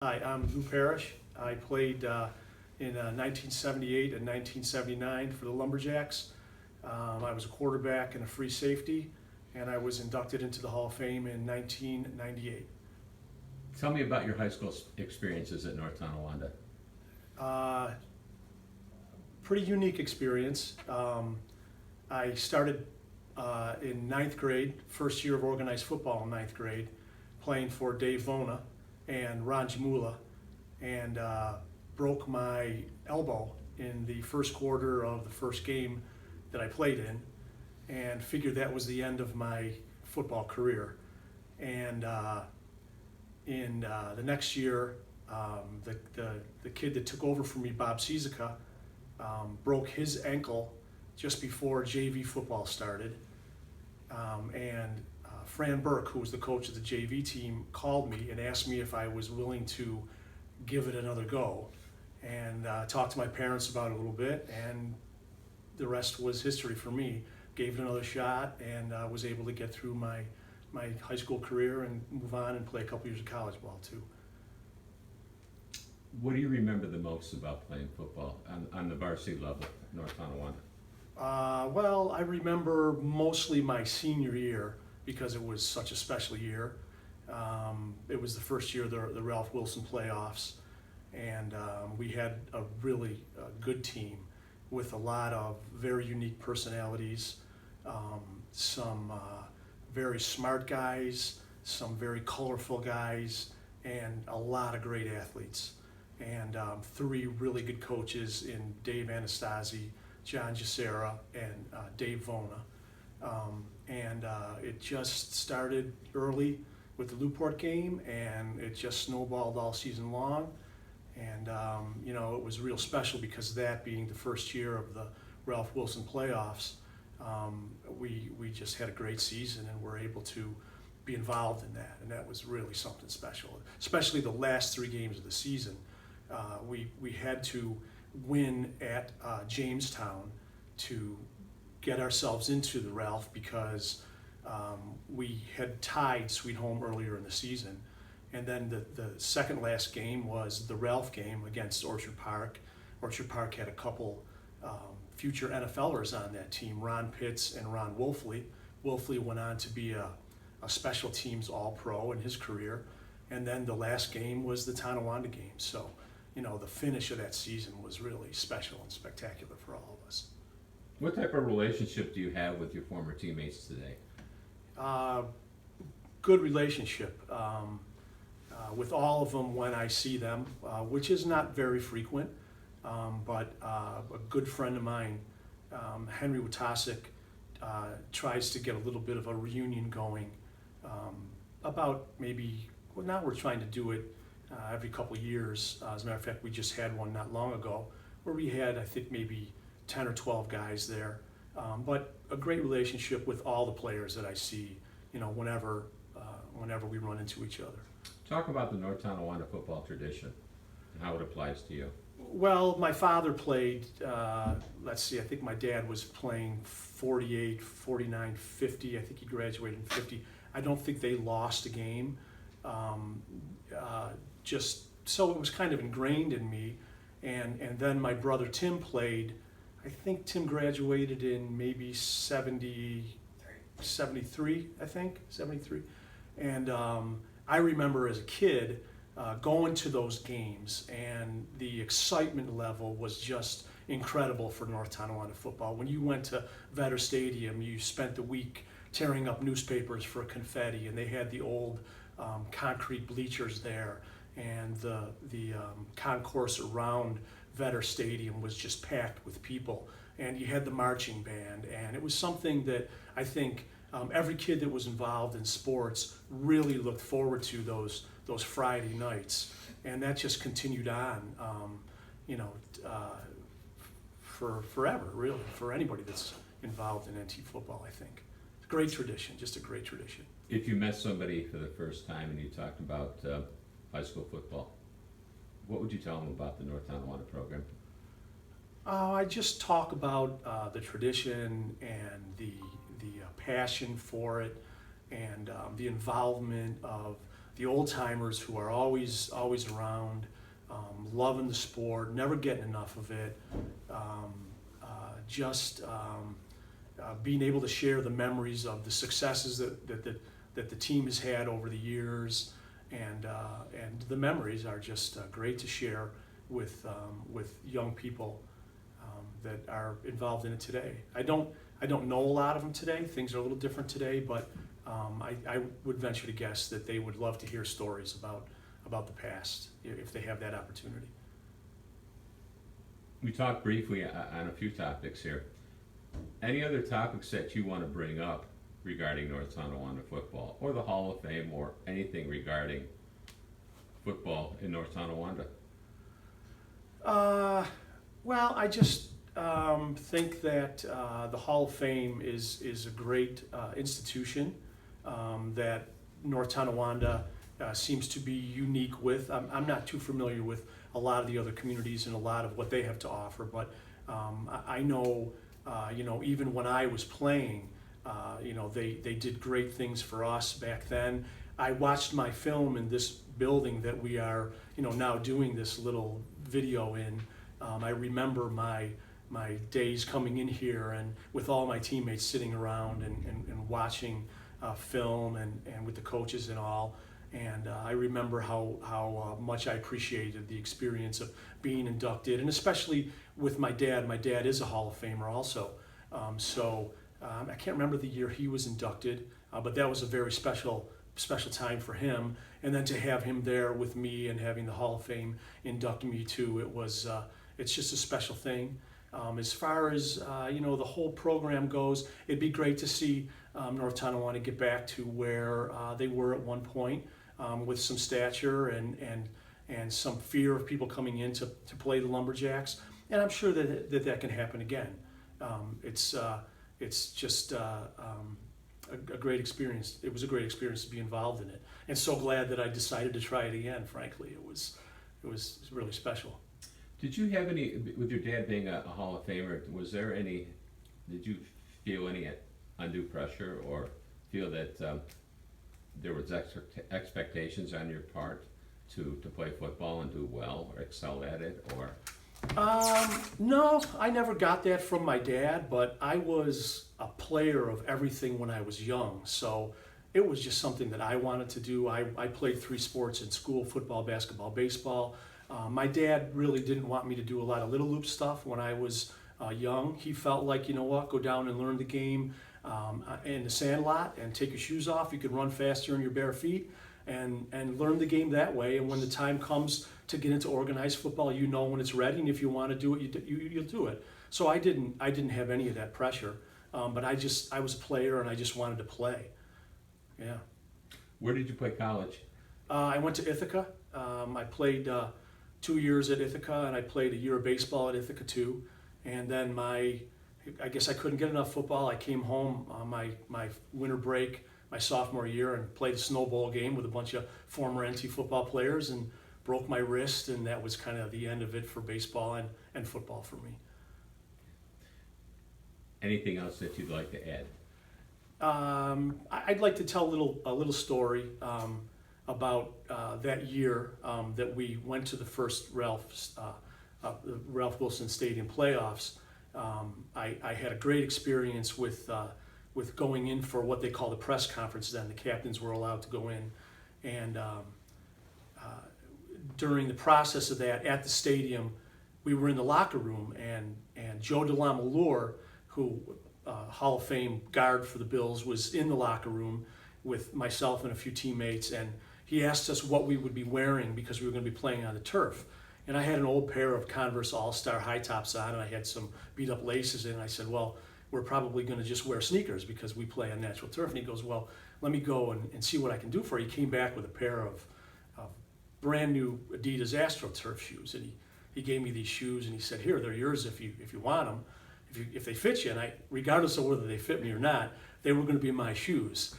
Hi, I'm Lou Parish. I played in 1978 and 1979 for the Lumberjacks. I was a quarterback and a free safety, and I was inducted into the Hall of Fame in 1998. Tell me about your high school experiences at North Tonawanda. Pretty unique experience. I started in ninth grade, first year of organized football in ninth grade, playing for Dave Vona and Ron Jamula, and broke my elbow in the first quarter of the first game that I played in, and figured that was the end of my football career. And in the next year, the kid that took over for me, Bob Ciesica, broke his ankle just before JV football started. And Fran Burke, who was the coach of the JV team, called me and asked me if I was willing to give it another go, and talked to my parents about it a little bit, and the rest was history for me. Gave it another shot, and was able to get through my high school career and move on and play a couple years of college ball too. What do you remember the most about playing football on the varsity level at North Tonawanda? Well, I remember mostly my senior year, because it was such a special year. It was the first year of the Ralph Wilson playoffs, and we had a really good team with a lot of very unique personalities, some very smart guys, some very colorful guys, and a lot of great athletes. And three really good coaches in Dave Anastasi, John Jacera, and Dave Vona. And it just started early with the Newport game, and it just snowballed all season long. And you know, it was real special because that being the first year of the Ralph Wilson playoffs, we just had a great season and were able to be involved in that, and that was really something special. Especially the last three games of the season, we had to win at Jamestown to get ourselves into the Ralph, because we had tied Sweet Home earlier in the season. And then the second last game was the Ralph game against Orchard Park. Orchard Park had a couple future NFLers on that team, Ron Pitts and Ron Wolfley. Wolfley went on to be a special teams All-Pro in his career. And then the last game was the Tonawanda game. So, you know, the finish of that season was really special and spectacular for all of us. What type of relationship do you have with your former teammates today? Good relationship with all of them when I see them, which is not very frequent, but a good friend of mine, Henry Wawrzynek, tries to get a little bit of a reunion going about maybe, well, now we're trying to do it every couple of years. As a matter of fact, we just had one not long ago where we had, I think, maybe 10 or 12 guys there, but a great relationship with all the players that I see, you know, whenever we run into each other. Talk about the North Tonawanda football tradition and how it applies to you. Well, my father played, let's see, I think my dad was playing 48, 49, 50. I think he graduated in 50. I don't think they lost a game. Just so it was kind of ingrained in me. And then my brother Tim played. I think Tim graduated in maybe 73, I think, 73. And I remember as a kid going to those games, and the excitement level was just incredible for North Tonawanda football. When you went to Vetter Stadium, you spent the week tearing up newspapers for confetti, and they had the old concrete bleachers there, and the concourse around Vetter Stadium was just packed with people, and you had the marching band, and it was something that I think every kid that was involved in sports really looked forward to those Friday nights, and that just continued on, you know, for forever, really, for anybody that's involved in NT football. I think it's a great tradition, just a great tradition. If you met somebody for the first time and you talked about high school football, what would you tell them about the North Tonawanda program? I just talk about the tradition and the passion for it, and the involvement of the old timers who are always around, loving the sport, never getting enough of it, being able to share the memories of the successes that the team has had over the years, and the memories are just great to share with young people that are involved in it today. I don't know a lot of them today. Things are a little different today, but I would venture to guess that they would love to hear stories about the past if they have that opportunity. We talked briefly on a few topics here. Any other topics that you want to bring up regarding North Tonawanda football, or the Hall of Fame, or anything regarding football in North Tonawanda? Well, I just think that the Hall of Fame is a great institution that North Tonawanda seems to be unique with. I'm not too familiar with a lot of the other communities and a lot of what they have to offer, but I know, even when I was playing, they did great things for us back then. I watched my film in this building that we are, now doing this little video in. I remember my days coming in here and with all my teammates sitting around and watching film and with the coaches and all. And I remember how much I appreciated the experience of being inducted, and especially with my dad. My dad is a Hall of Famer also. I can't remember the year he was inducted, but that was a very special time for him. And then to have him there with me and having the Hall of Fame induct me too, it's just a special thing. As far as the whole program goes, it'd be great to see North Tonawanda get back to where they were at one point, with some stature and some fear of people coming in to play the Lumberjacks. And I'm sure that can happen again. It's just a great experience. It was a great experience to be involved in it, and so glad that I decided to try it again. Frankly, it was really special. Did you have any, with your dad being a Hall of Famer, did you feel any undue pressure, or feel that there was expectations on your part to play football and do well or excel at it, or? No, I never got that from my dad, but I was a player of everything when I was young, so it was just something that I wanted to do. I played 3 sports in school: football, basketball, baseball. My dad really didn't want me to do a lot of little loop stuff when I was young. He felt like, go down and learn the game in the sand lot and take your shoes off. You could run faster in your bare feet and learn the game that way. And when the time comes to get into organized football, when it's ready, and if you want to do it, you'll do it. So I didn't have any of that pressure, but I was a player and I just wanted to play. Yeah. Where did you play college? I went to Ithaca. I played 2 years at Ithaca, and I played a year of baseball at Ithaca too. And then I guess I couldn't get enough football. I came home on my winter break, my sophomore year, and played a snowball game with a bunch of former NT football players and broke my wrist, and that was kind of the end of it for baseball and football for me. Anything else that you'd like to add? I'd like to tell a little story about that year that we went to the first Ralph Wilson Stadium playoffs. I had a great experience with going in for what they call the press conference. Then the captains were allowed to go in, and during the process of that at the stadium, we were in the locker room, and Joe DeLamalure, who Hall of Fame guard for the Bills, was in the locker room with myself and a few teammates, and he asked us what we would be wearing because we were going to be playing on the turf. And I had an old pair of Converse All-Star high tops on, and I had some beat up laces in, and I said, well, we're probably going to just wear sneakers because we play on natural turf. And he goes, well, let me go and see what I can do for you. He came back with a pair of brand new Adidas AstroTurf shoes, and he gave me these shoes, and he said, here, they're yours if you want them, if they fit you. And regardless of whether they fit me or not, they were going to be my shoes.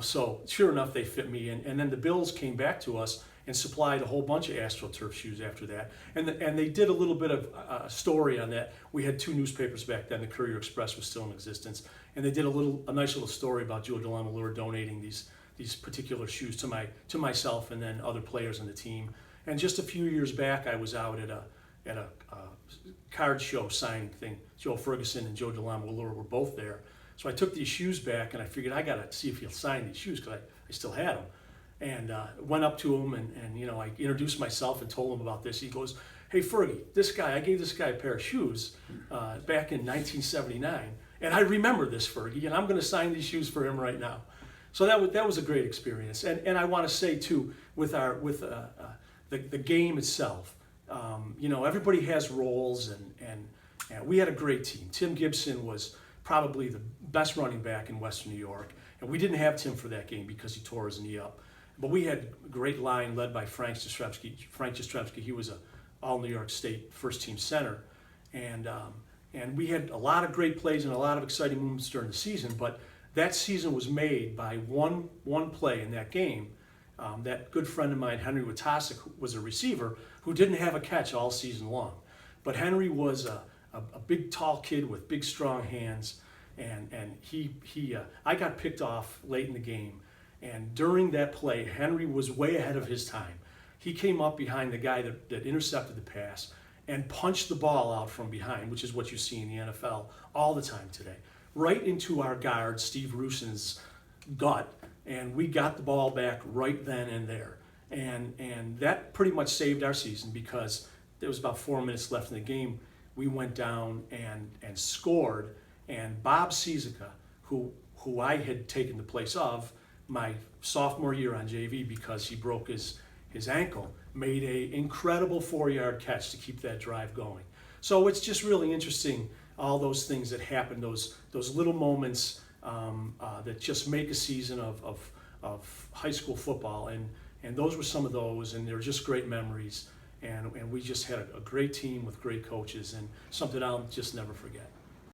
So sure enough, they fit me. And then the Bills came back to us and supplied a whole bunch of AstroTurf shoes after that. And they did a little bit of a story on that. We had 2 newspapers back then. The Courier Express was still in existence. And they did a nice little story about Joe DeLamalure donating these these particular shoes to myself and then other players on the team. And just a few years back, I was out at a card show signing thing. Joe Ferguson and Joe DeLama were both there. So I took these shoes back, and I figured I got to see if he'll sign these shoes, because I still had them. And went up to him, and I introduced myself and told him about this. He goes, "Hey Fergie, I gave this guy a pair of shoes back in 1979, and I remember this, Fergie, and I'm going to sign these shoes for him right now." So that was a great experience. And I want to say too, with the game itself, everybody has roles, and we had a great team. Tim Gibson was probably the best running back in Western New York, and we didn't have Tim for that game because he tore his knee up. But we had a great line led by Frank Jastrzewski. He was a all New York State first team center, and we had a lot of great plays and a lot of exciting moments during the season. But that season was made by one play in that game. That good friend of mine, Henry Tussing, was a receiver who didn't have a catch all season long. But Henry was a big, tall kid with big, strong hands, and I got picked off late in the game. And during that play, Henry was way ahead of his time. He came up behind the guy that intercepted the pass and punched the ball out from behind, which is what you see in the NFL all the time today, right into our guard, Steve Ruson's gut. And we got the ball back right then and there. And that pretty much saved our season, because there was about 4 minutes left in the game. We went down and scored. And Bob Ciesica, who I had taken the place of my sophomore year on JV because he broke his ankle, made an incredible 4-yard catch to keep that drive going. So it's just really interesting, all those things that happen, those little moments that just make a season of high school football, and those were some of those, and they're just great memories, and we just had a great team with great coaches, and something I'll just never forget.